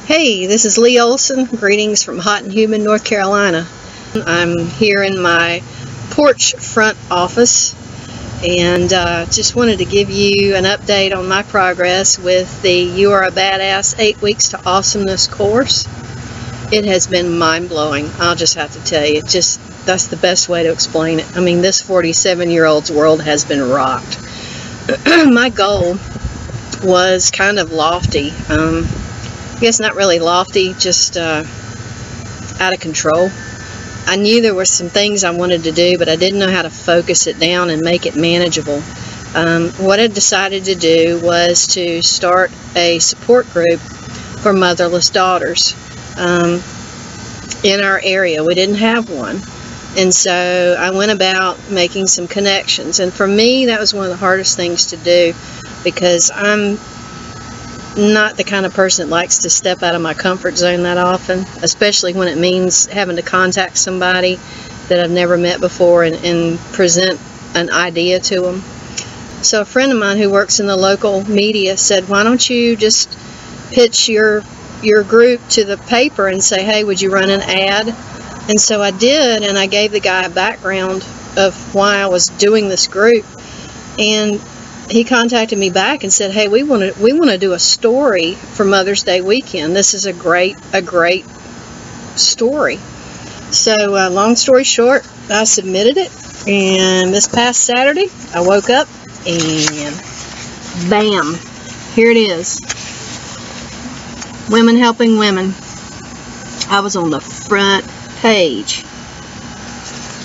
Hey, this is Leigh Olsen. Greetings from hot and humid North Carolina. I'm here in my porch front office and just wanted to give you an update on my progress with the You Are a Badass 8 Weeks to Awesomeness course. It has been mind-blowing. I'll just have to tell you, that's the best way to explain it. I mean, this 47-year-old's world has been rocked. My goal was kind of lofty. I guess not really lofty, just out of control. I knew there were some things I wanted to do, but I didn't know how to focus it down and make it manageable. What I decided to do was to start a support group for motherless daughters in our area. We didn't have one. And so I went about making some connections. And for me, that was one of the hardest things to do, because I'm not the kind of person that likes to step out of my comfort zone that often, especially when it means having to contact somebody that I've never met before and present an idea to them. So a friend of mine who works in the local media said, why don't you just pitch your group to the paper and say, hey, would you run an ad? And so I did, and I gave the guy a background of why I was doing this group, and he contacted me back and said, hey, we want to do a story for Mother's Day weekend. This is a great story. So long story short, I submitted it, and this past Saturday I woke up and bam, here it is. Women helping women. I was on the front page.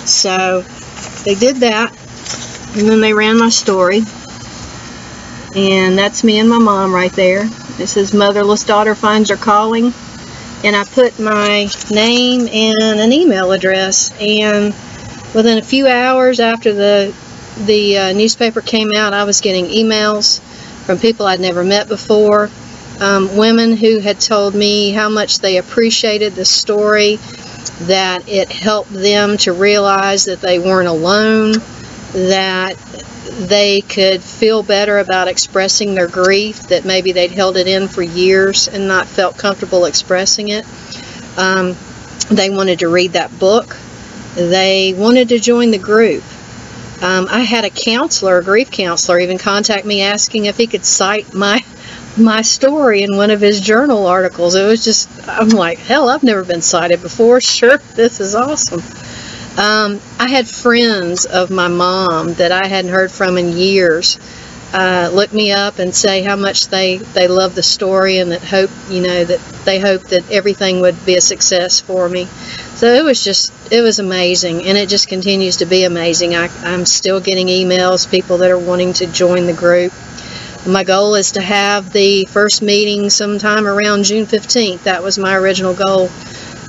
So they did that, and then they ran my story. And that's me and my mom right there. It says Motherless Daughter Finds Her Calling. And I put my name and an email address. And within a few hours after the newspaper came out, I was getting emails from people I'd never met before. Women who had told me how much they appreciated the story, that it helped them to realize that they weren't alone, that they could feel better about expressing their grief, that maybe they'd held it in for years and not felt comfortable expressing it. They wanted to read that book. They wanted to join the group. I had a counselor, a grief counselor, even contact me asking if he could cite my story in one of his journal articles. It was just, I'm like, hell, I've never been cited before. Sure, this is awesome. I had friends of my mom that I hadn't heard from in years look me up and say how much they love the story, and that they hope that everything would be a success for me. So it was amazing, and it just continues to be amazing. I'm still getting emails, people that are wanting to join the group. My goal is to have the first meeting sometime around June 15th. That was my original goal.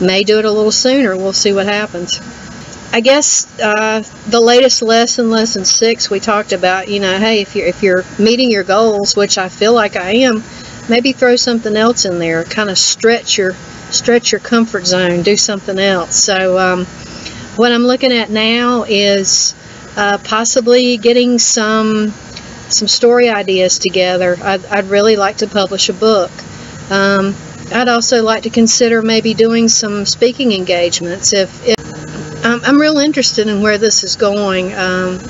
May do it a little sooner. We'll see what happens. I guess the latest lesson 6, we talked about, hey, if you're meeting your goals, which I feel like I am, maybe throw something else in there. Kind of stretch your comfort zone. Do something else. So what I'm looking at now is possibly getting some story ideas together. I'd really like to publish a book. I'd also like to consider maybe doing some speaking engagements. I'm real interested in where this is going.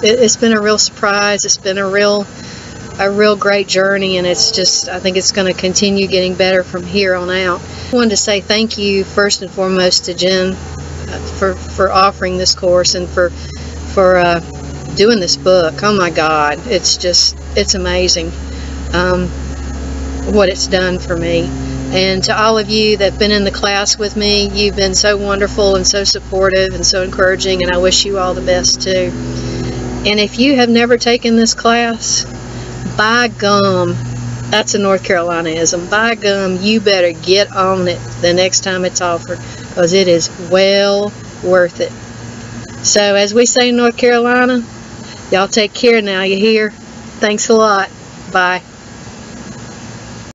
It's been a real surprise. It's been a real great journey, and I think it's going to continue getting better from here on out. I wanted to say thank you first and foremost to Jen for offering this course and for doing this book. Oh my God, it's amazing what it's done for me. And to all of you that have been in the class with me, you've been so wonderful and so supportive and so encouraging, and I wish you all the best too. And if you have never taken this class, by gum, that's a North Carolinaism, by gum, you better get on it the next time it's offered, because it is well worth it. So as we say in North Carolina, y'all take care now, you hear? Thanks a lot. Bye.